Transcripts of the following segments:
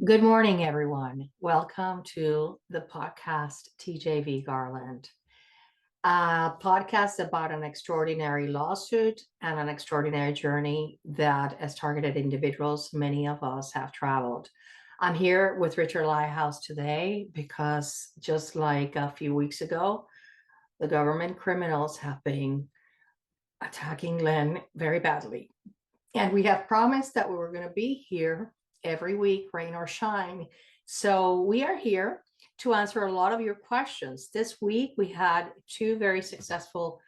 Good morning, everyone. Welcome to the podcast TJV Garland, a podcast about an extraordinary lawsuit and an extraordinary journey that, as targeted individuals, many of us have traveled. I'm here with Richard Lighthouse today because, just like a few weeks ago, the government criminals have been attacking Glenn very badly. And we have promised that we were going to be here every week, rain or shine. So we are here to answer a lot of your questions. This week, we had two very successful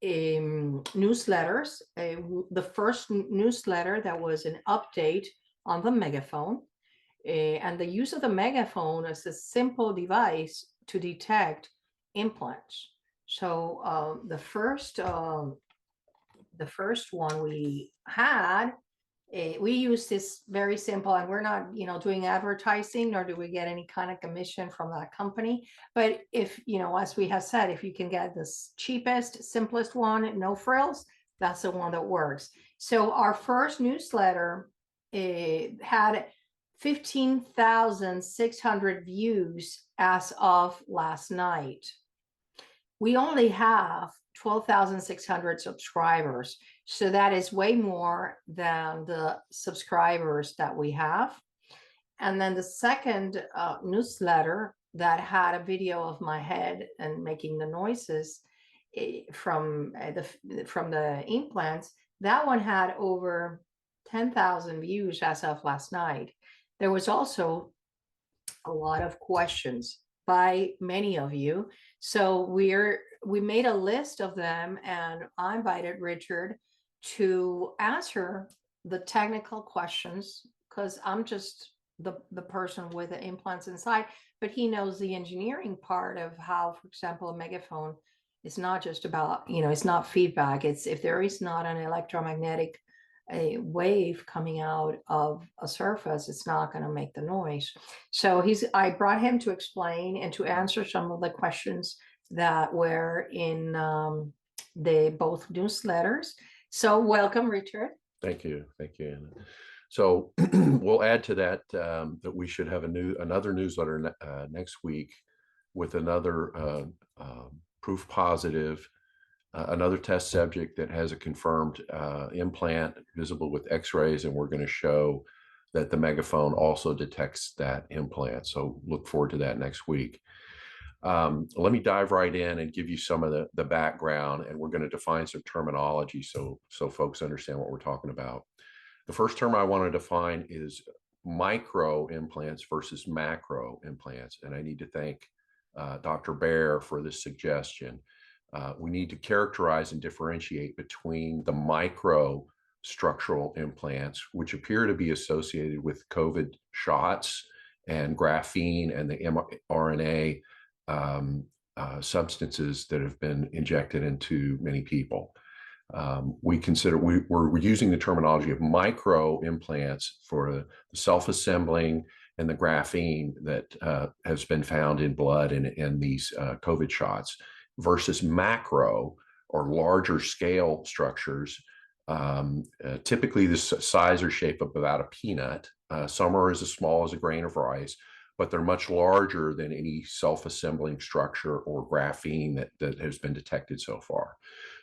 newsletters. The first newsletter that was an update on the Megaphone, and the use of the Megaphone as a simple device to detect implants. So the first one we had, we use this very simple, and we're not, doing advertising, nor do we get any kind of commission from that company. But if, as we have said, if you can get this cheapest, simplest one, no frills, that's the one that works. So our first newsletter had 15,600 views as of last night. We only have 12,600 subscribers. So that is way more than the subscribers that we have. And then the second newsletter that had a video of my head and making the noises from the implants, that one had over 10,000 views as of last night. There was also a lot of questions by many of you. So we made a list of them, and I invited Richard to answer the technical questions, because I'm just the person with the implants inside, but he knows the engineering part of how, for example, a megaphone is not just about, it's not feedback. It's if there is not an electromagnetic a wave coming out of a surface, it's not going to make the noise. So I brought him to explain and to answer some of the questions that were in the both newsletters. So welcome, Richard. Thank you, Anna. So we'll add to that that we should have another newsletter next week with another proof positive, another test subject that has a confirmed implant visible with x-rays, and we're going to show that the Megaphone also detects that implant. So look forward to that next week. Let me dive right in and give you some of the background, and we're going to define some terminology so folks understand what we're talking about. The first term I want to define is micro implants versus macro implants, and I need to thank Dr. Baer for this suggestion. We need to characterize and differentiate between the micro structural implants, which appear to be associated with COVID shots and graphene and the mRNA substances that have been injected into many people. We're using the terminology of micro implants for the self-assembling and the graphene that has been found in blood and these COVID shots, versus macro or larger scale structures, typically the size or shape of about a peanut. Some are as small as a grain of rice, but they're much larger than any self-assembling structure or graphene that has been detected so far.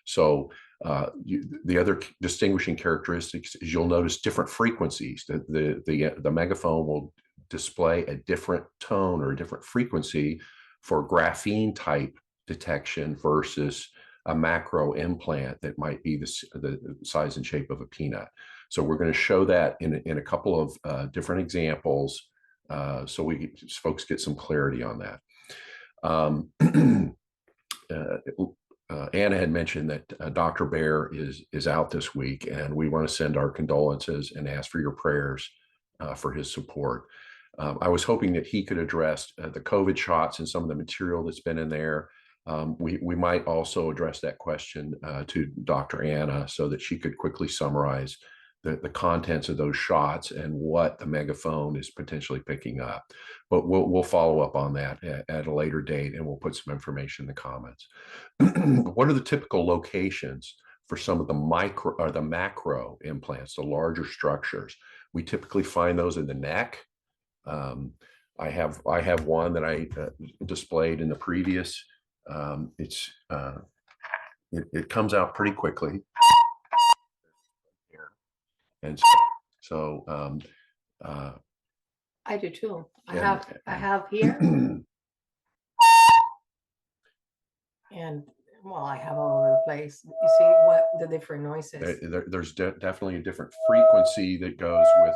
So the other distinguishing characteristics is you'll notice different frequencies. The Megaphone will display a different tone or a different frequency for graphene type detection versus a macro implant that might be the size and shape of a peanut. So we're going to show that in a couple of different examples, so folks get some clarity on that. Anna had mentioned that Dr. Baer is out this week, and we want to send our condolences and ask for your prayers for his support. I was hoping that he could address the COVID shots and some of the material that's been in there. We might also address that question to Dr. Anna so that she could quickly summarize the contents of those shots and what the Megaphone is potentially picking up. But we'll follow up on that at a later date, and we'll put some information in the comments. What are the typical locations for some of the micro or the macro implants, the larger structures? We typically find those in the neck, I have one that I displayed in the previous. It comes out pretty quickly, and so I do too. I and- have here, and well, I have all over the place. You see what the different noises. there's definitely a different frequency that goes with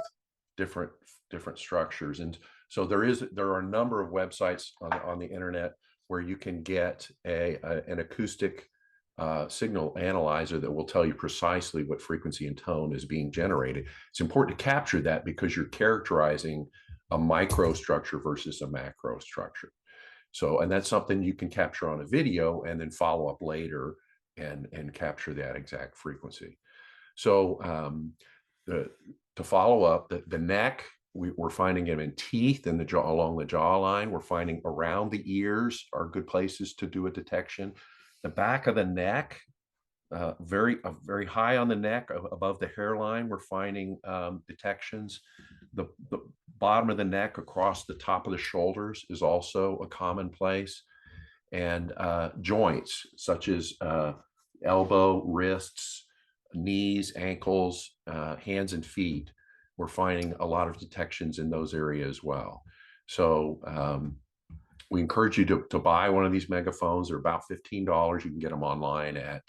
different structures, and so there are a number of websites on the internet where you can get an acoustic signal analyzer that will tell you precisely what frequency and tone is being generated. It's important to capture that because you're characterizing a microstructure versus a macro structure. So, and that's something you can capture on a video and then follow up later and capture that exact frequency. So to follow up, the neck, we're finding them in teeth and the jaw, along the jawline. We're finding around the ears are good places to do a detection. The back of the neck, very high on the neck, above the hairline, we're finding detections. The bottom of the neck across the top of the shoulders is also a common place. And joints such as elbow, wrists, knees, ankles, hands and feet, we're finding a lot of detections in those areas as well. So we encourage you to buy one of these megaphones. They're about $15. You can get them online at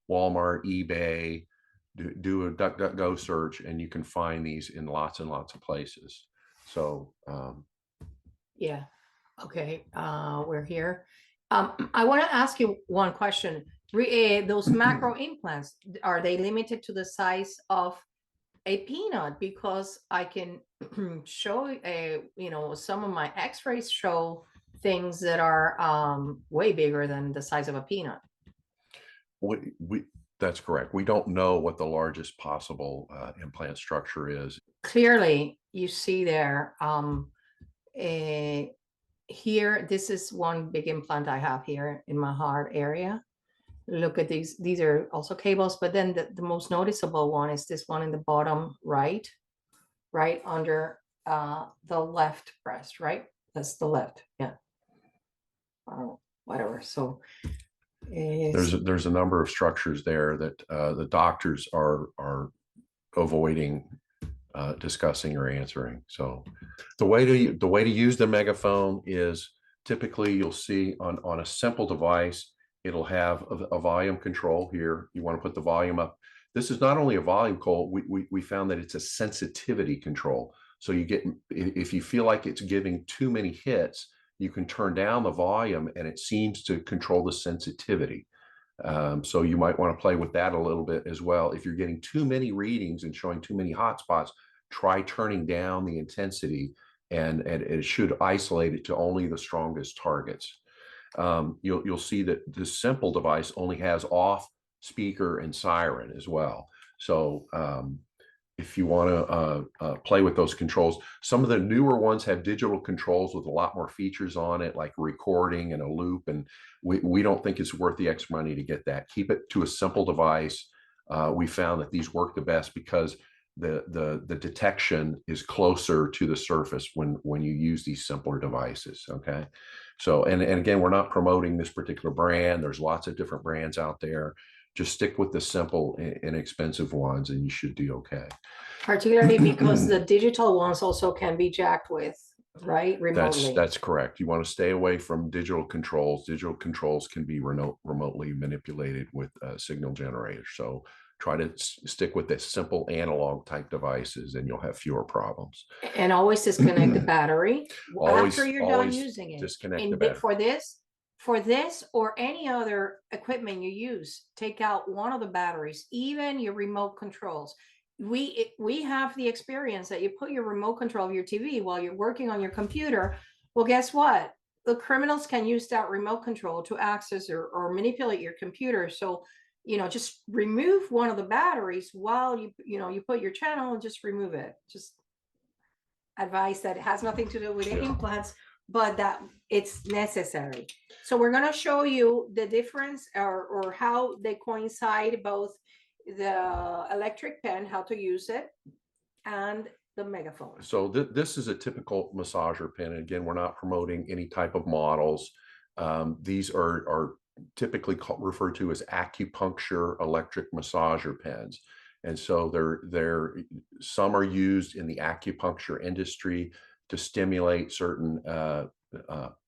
Walmart, eBay. Do a DuckDuckGo search, and you can find these in lots and lots of places. So Yeah. Okay. We're here. I want to ask you one question. Those macro implants, are they limited to the size of a peanut? Because I can show some of my x-rays show things that are way bigger than the size of a peanut. we that's correct. We don't know what the largest possible implant structure is. Clearly, you see there, here, this is one big implant I have here in my heart area. Look at these. These are also cables, but then the most noticeable one is this one in the bottom right under the left breast, right? That's the left, yeah. Whatever. So there's a number of structures there that the doctors are avoiding discussing or answering. So the way to use the megaphone is typically you'll see on a simple device, it'll have a volume control here. You want to put the volume up. This is not only a volume control, we found that it's a sensitivity control. So you get, if you feel like it's giving too many hits, you can turn down the volume and it seems to control the sensitivity. So you might want to play with that a little bit as well. If you're getting too many readings and showing too many hotspots, try turning down the intensity, and it should isolate it to only the strongest targets. You'll see that this simple device only has off, speaker, and siren as well. So if you want to play with those controls, some of the newer ones have digital controls with a lot more features on it, like recording and a loop, and we don't think it's worth the extra money to get that. Keep it to a simple device. We found that these work the best because the detection is closer to the surface when you use these simpler devices. Okay, so and again, we're not promoting this particular brand. There's lots of different brands out there. Just stick with the simple, inexpensive ones, and you should do okay. Particularly because the digital ones also can be jacked with, right, remotely. That's correct. You want to stay away from digital controls. Digital controls can be remotely manipulated with signal generators. So try to stick with the simple analog type devices, and you'll have fewer problems. And always disconnect the battery after you're done always using it. Disconnect the battery. For this or any other equipment you use, take out one of the batteries, even your remote controls. We have the experience that you put your remote control of your TV while you're working on your computer. Well, guess what? The criminals can use that remote control to access or manipulate your computer. So, just remove one of the batteries while you put your channel, and just remove it. Just advice that it has nothing to do with the implants, but that it's necessary. So we're going to show you the difference or how they coincide, both the electric pen, how to use it, and the Megaphone? So this is a typical massager pen. Again, we're not promoting any type of models. These are typically referred to as acupuncture electric massager pens. And so some are used in the acupuncture industry to stimulate certain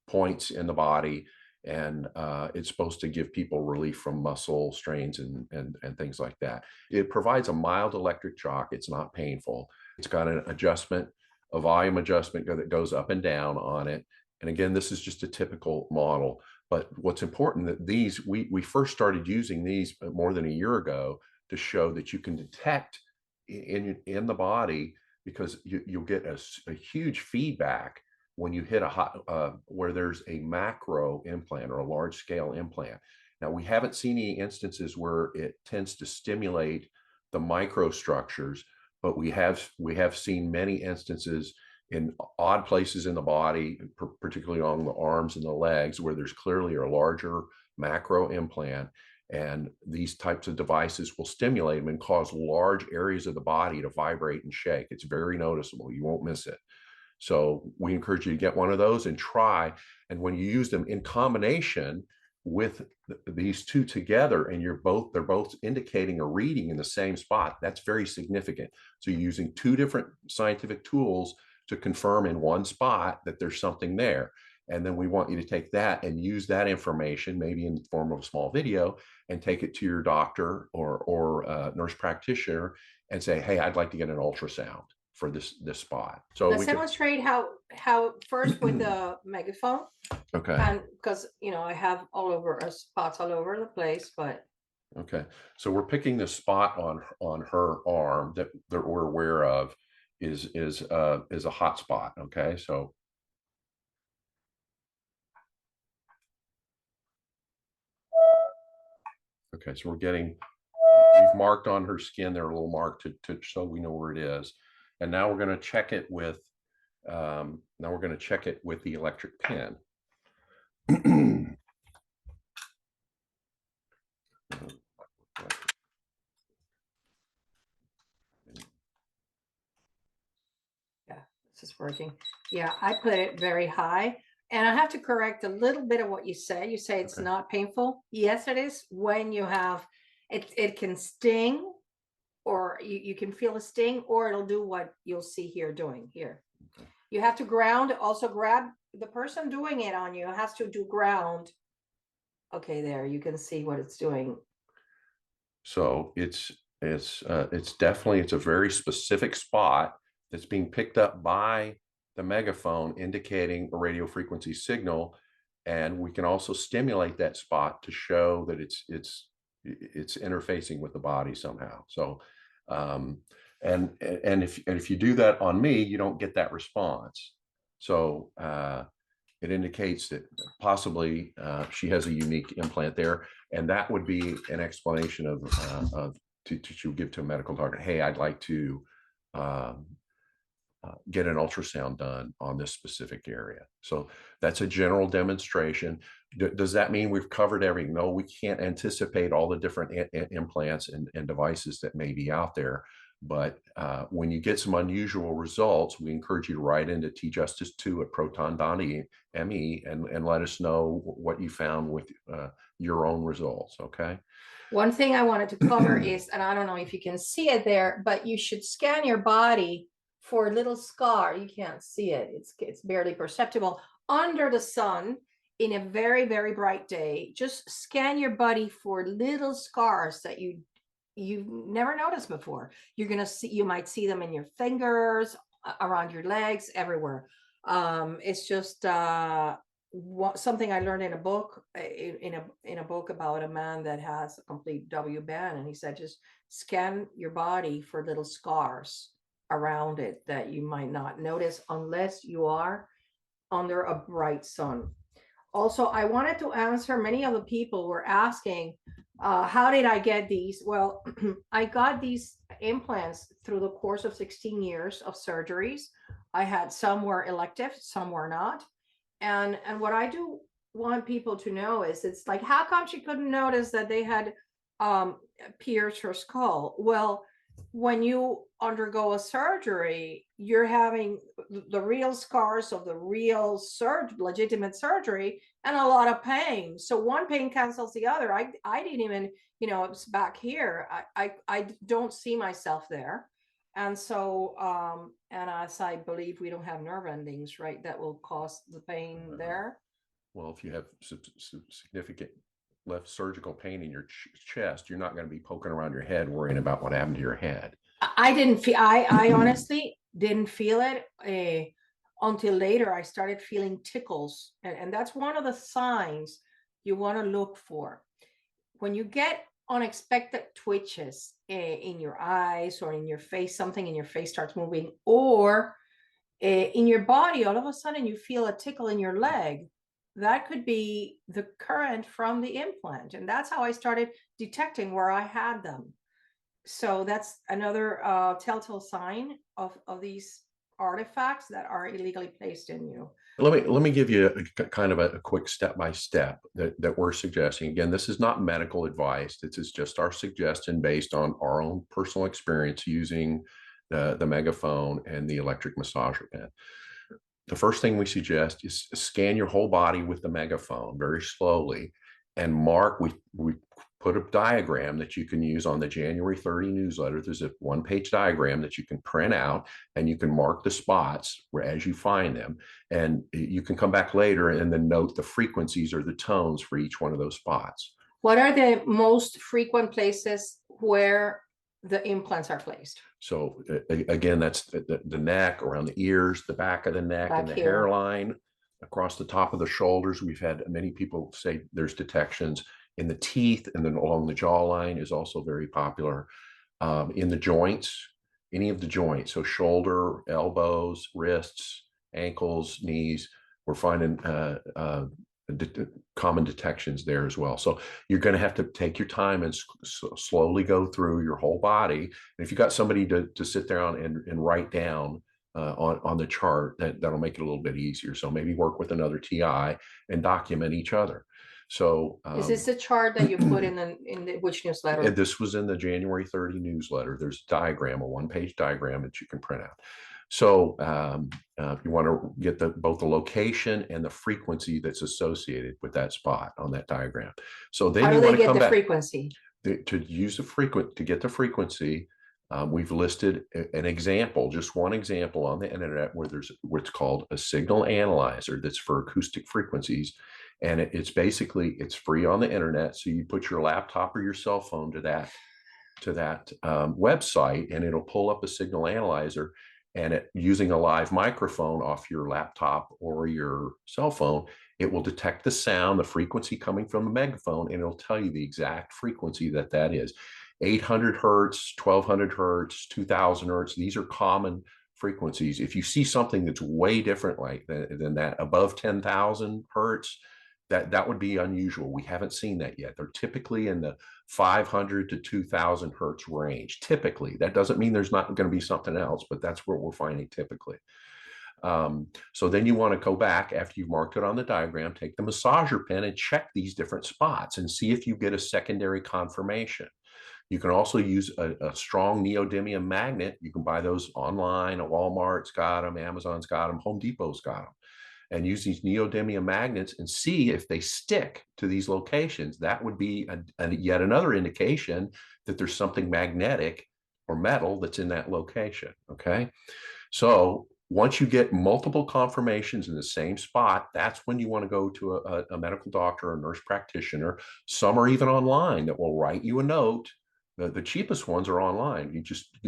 points in the body. And it's supposed to give people relief from muscle strains and things like that. It provides a mild electric shock. It's not painful. It's got an adjustment, a volume adjustment that goes up and down on it. And again, this is just a typical model. But what's important that we first started using these more than a year ago to show that you can detect in the body, because you'll get a huge feedback when you hit where there's a macro implant or a large scale implant. Now, we haven't seen any instances where it tends to stimulate the microstructures, but we have seen many instances in odd places in the body, particularly along the arms and the legs, where there's clearly a larger macro implant. And these types of devices will stimulate them and cause large areas of the body to vibrate and shake. It's very noticeable. You won't miss it. So we encourage you to get one of those and try. And when you use them in combination with these two together, and they're both indicating a reading in the same spot, that's very significant. So you're using two different scientific tools to confirm in one spot that there's something there. And then we want you to take that and use that information, maybe in the form of a small video, and take it to your doctor or nurse practitioner and say, hey, I'd like to get an ultrasound for this spot. So Let's demonstrate how first with the Megaphone. Okay. And because I have spots all over the place, but okay. So we're picking the spot on her arm that we're aware of is a hot spot. Okay. So we've marked on her skin there, a little mark to so we know where it is. And now we're going to check it with the electric pen. yeah, this is working. Yeah, I put it very high. And I have to correct a little bit of what you say. You say it's not painful. Yes, it is. When you have it can sting, or you can feel a sting, or it'll do what you'll see here doing here. Okay. You have to ground, also grab the person doing it on you has to do ground. Okay, there you can see what it's doing. So it's definitely, it's a very specific spot that's being picked up by the Megaphone, indicating a radio frequency signal. And we can also stimulate that spot to show that it's interfacing with the body somehow. So and if you do that on me, you don't get that response. So it indicates that possibly she has a unique implant there, and that would be an explanation to give to a medical doctor. Hey, I'd like to get an ultrasound done on this specific area. So that's a general demonstration. Does that mean we've covered everything? No, we can't anticipate all the different implants and devices that may be out there. But when you get some unusual results, we encourage you to write into tjustice2@proton.me and let us know what you found with your own results. Okay. One thing I wanted to cover is, and I don't know if you can see it there, but you should scan your body for a little scar. You can't see it. It's barely perceptible under the sun in a very, very bright day. Just scan your body for little scars that you've never noticed before. You're going to see, you might see them in your fingers, around your legs, everywhere. It's just something I learned in a book, in a book about a man that has a complete W band. And he said, just scan your body for little scars around it that you might not notice unless you are under a bright sun. Also, I wanted to answer, many of the people were asking, how did I get these? Well, I got these implants through the course of 16 years of surgeries. I had some were elective, some were not. And what I do want people to know is, it's like, how come she couldn't notice that they had pierced her skull? Well, when you undergo a surgery, you're having the real scars of the real legitimate surgery, and a lot of pain. So one pain cancels the other. I didn't even, it's back here. I don't see myself there. And so, and as I believe we don't have nerve endings, right, that will cause the pain there. Well, if you have significant left surgical pain in your chest, you're not going to be poking around your head worrying about what happened to your head. I didn't feel, I honestly didn't feel it until later. I started feeling tickles. And that's one of the signs you want to look for. When you get unexpected twitches in your eyes or in your face, something in your face starts moving, or in your body, all of a sudden you feel a tickle in your leg, that could be the current from the implant. And that's how I started detecting where I had them. So that's another telltale sign of these artifacts that are illegally placed in you. Let me give you kind of a quick step by step that we're suggesting. Again, this is not medical advice. This is just our suggestion based on our own personal experience using the Megaphone and the electric massager pen. The first thing we suggest is scan your whole body with the Megaphone very slowly and mark. We put a diagram that you can use on the January 30 newsletter. There's a one-page diagram that you can print out, and you can mark the spots where as you find them. And you can come back later and then note the frequencies or the tones for each one of those spots. What are the most frequent places where the implants are placed? So again, that's the neck, around the ears, the back of the neck, Back and the here. hairline, across the top of the shoulders. We've had many people say there's detections in the teeth, and then along the jawline is also very popular. In the joints, any of the joints, so shoulder, elbows, wrists, ankles, knees, we're finding common detections there as well. So you're going to have to take your time and slowly go through your whole body. And if you got somebody to sit there and write down on the chart, that'll make it a little bit easier. So maybe work with another TI and document each other. So is this a chart that you put in the which newsletter? This was in the January 30 newsletter. There's a diagram, a one-page diagram that you can print out. So you want to get both the location and the frequency that's associated with that spot on that diagram. So then you want to come back. Frequency? To use to get the frequency, we've listed an example, just one example on the internet where there's what's called a signal analyzer that's for acoustic frequencies. And it's basically, it's free on the internet. So you put your laptop or your cell phone to that website, and it'll pull up a signal analyzer, and using a live microphone off your laptop or your cell phone, it will detect the sound, the frequency coming from the megaphone, and it'll tell you the exact frequency that is. 800 hertz, 1200 hertz, 2000 hertz. These are common frequencies. If you see something that's way different than that, above 10,000 hertz, that would be unusual. We haven't seen that yet. They're typically in the 500 to 2000 hertz range. Typically, that doesn't mean there's not going to be something else, but that's what we're finding typically. So then you want to go back after you've marked it on the diagram, take the massager pen and check these different spots and see if you get a secondary confirmation. You can also use a strong neodymium magnet. You can buy those online. Walmart's got them, Amazon's got them, Home Depot's got them. And use these neodymium magnets and see if they stick to these locations. That would be yet another indication that there's something magnetic or metal that's in that location, okay? So once you get multiple confirmations in the same spot, that's when you want to go to a medical doctor or nurse practitioner. Some are even online that will write you a note. The cheapest ones are online. You just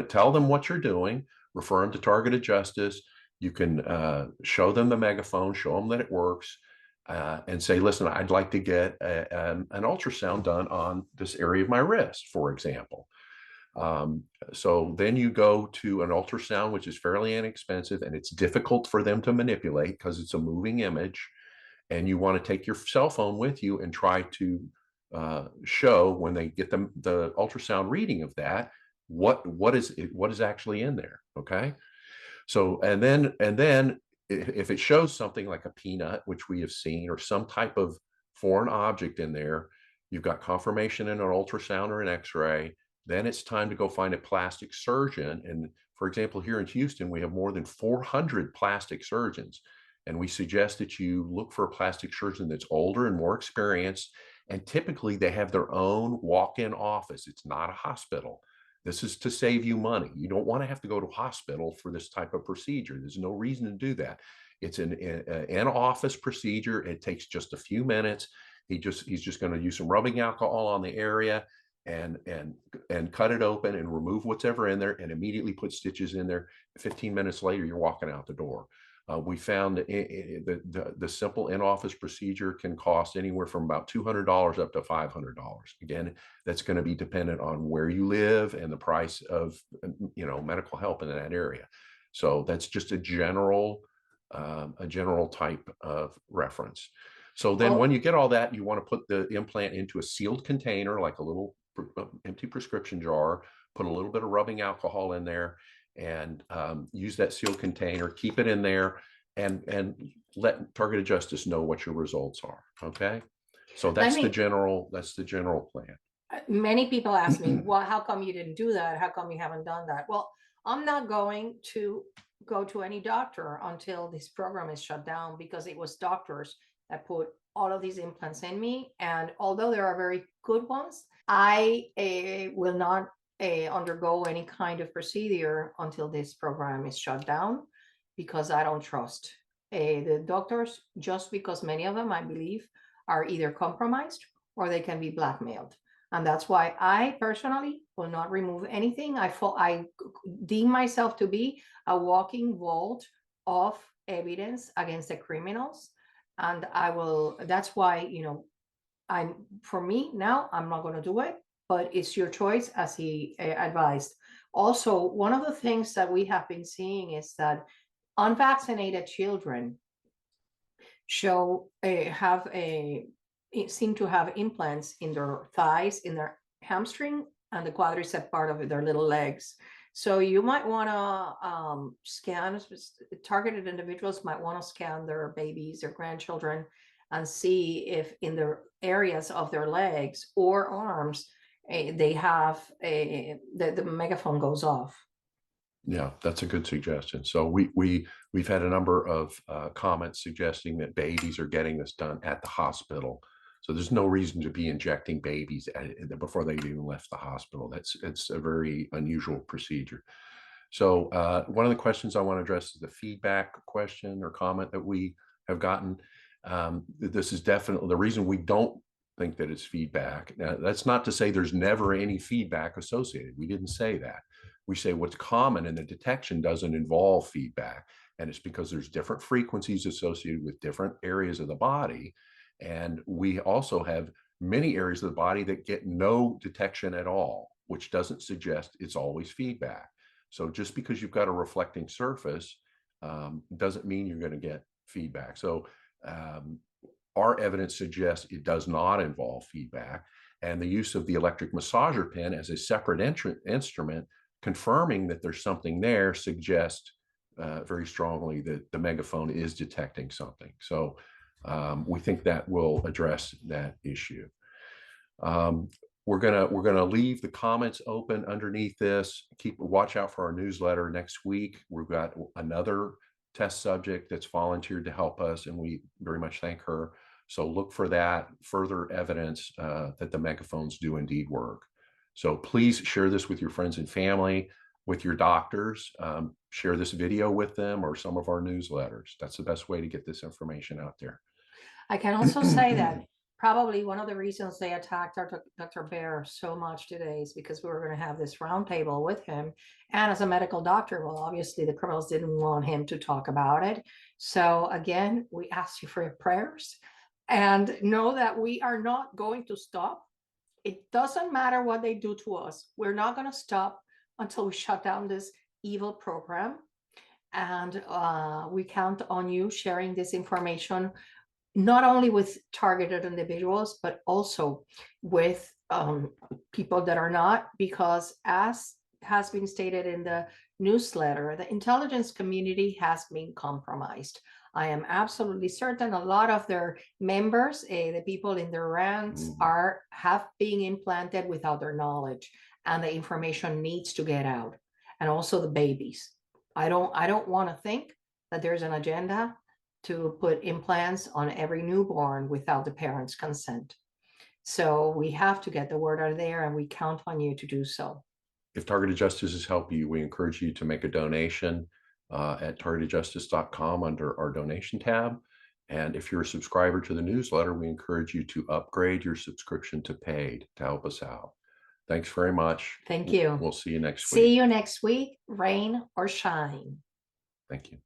tell them what you're doing, refer them to targeted justice. You can show them the Megaphone, show them that it works, and say, listen, I'd like to get an ultrasound done on this area of my wrist, for example. So then you go to an ultrasound, which is fairly inexpensive, and it's difficult for them to manipulate because it's a moving image. And you want to take your cell phone with you and try to show, when they get the ultrasound reading of that, what is actually in there. Okay. So, and then if it shows something like a peanut, which we have seen, or some type of foreign object in there, you've got confirmation in an ultrasound or an X-ray. Then it's time to go find a plastic surgeon. And for example, here in Houston, we have more than 400 plastic surgeons. And we suggest that you look for a plastic surgeon that's older and more experienced. And typically they have their own walk-in office. It's not a hospital. This is to save you money. You don't want to have to go to a hospital for this type of procedure. There's no reason to do that. It's an in-office procedure. It takes just a few minutes. He's just going to use some rubbing alcohol on the area and cut it open and remove whatever in there and immediately put stitches in there. 15 minutes later, you're walking out the door. We found that the simple in-office procedure can cost anywhere from about $200 up to $500. Again, that's going to be dependent on where you live and the price of medical help in that area. So that's just a general type of reference. So then when you get all that, you want to put the implant into a sealed container, like a little empty prescription jar, put a little bit of rubbing alcohol in there, and use that sealed container, keep it in there, and let targeted justice know what your results are. Okay. So that's the general plan. Many people ask me, well, how come you didn't do that? How come you haven't done that? Well, I'm not going to go to any doctor until this program is shut down, because it was doctors that put all of these implants in me. And although there are very good ones, I will not undergo any kind of procedure until this program is shut down, because I don't trust the doctors, just because many of them, I believe, are either compromised or they can be blackmailed. And that's why I personally will not remove anything. I deem myself to be a walking vault of evidence against the criminals. And that's why, for me now, I'm not going to do it, but it's your choice, as he advised. Also, one of the things that we have been seeing is that unvaccinated children seem to have implants in their thighs, in their hamstring, and the quadricep part of their little legs. So you might want to scan, targeted individuals might want to scan their babies or grandchildren and see if in the areas of their legs or arms, they have the megaphone goes off. Yeah, that's a good suggestion. So we've had a number of comments suggesting that babies are getting this done at the hospital. So there's no reason to be injecting babies before they even left the hospital. It's a very unusual procedure. So one of the questions I want to address is the feedback question or comment that we have gotten. This is definitely the reason we don't think that it's feedback. Now, that's not to say there's never any feedback associated. We didn't say that. We say what's common in the detection doesn't involve feedback. And it's because there's different frequencies associated with different areas of the body. And we also have many areas of the body that get no detection at all, which doesn't suggest it's always feedback. So just because you've got a reflecting surface doesn't mean you're going to get feedback. So our evidence suggests it does not involve feedback. And the use of the electric massager pen as a separate instrument, confirming that there's something there, suggests very strongly that the megaphone is detecting something. So we think that will address that issue. We're gonna leave the comments open underneath this. Watch out for our newsletter next week. We've got another test subject that's volunteered to help us, and we very much thank her. So look for that further evidence that the megaphones do indeed work. So please share this with your friends and family, with your doctors. Share this video with them or some of our newsletters. That's the best way to get this information out there. I can also say that probably one of the reasons they attacked Dr. Bear so much today is because we were going to have this roundtable with him. And as a medical doctor, well, obviously the criminals didn't want him to talk about it. So again, we ask you for your prayers and know that we are not going to stop. It doesn't matter what they do to us. We're not going to stop until we shut down this evil program. And we count on you sharing this information, not only with targeted individuals, but also with people that are not, because as has been stated in the newsletter, the intelligence community has been compromised. I am absolutely certain a lot of their members, the people in their ranks, have been implanted without their knowledge, and the information needs to get out. And also the babies. I don't want to think that there's an agenda to put implants on every newborn without the parents' consent. So we have to get the word out there, and we count on you to do so. If Targeted Justice has helped you, we encourage you to make a donation at targetedjustice.com under our donation tab. And if you're a subscriber to the newsletter, we encourage you to upgrade your subscription to paid to help us out. Thanks very much. Thank you. We'll see you next See week. you next week, rain or shine. Thank you.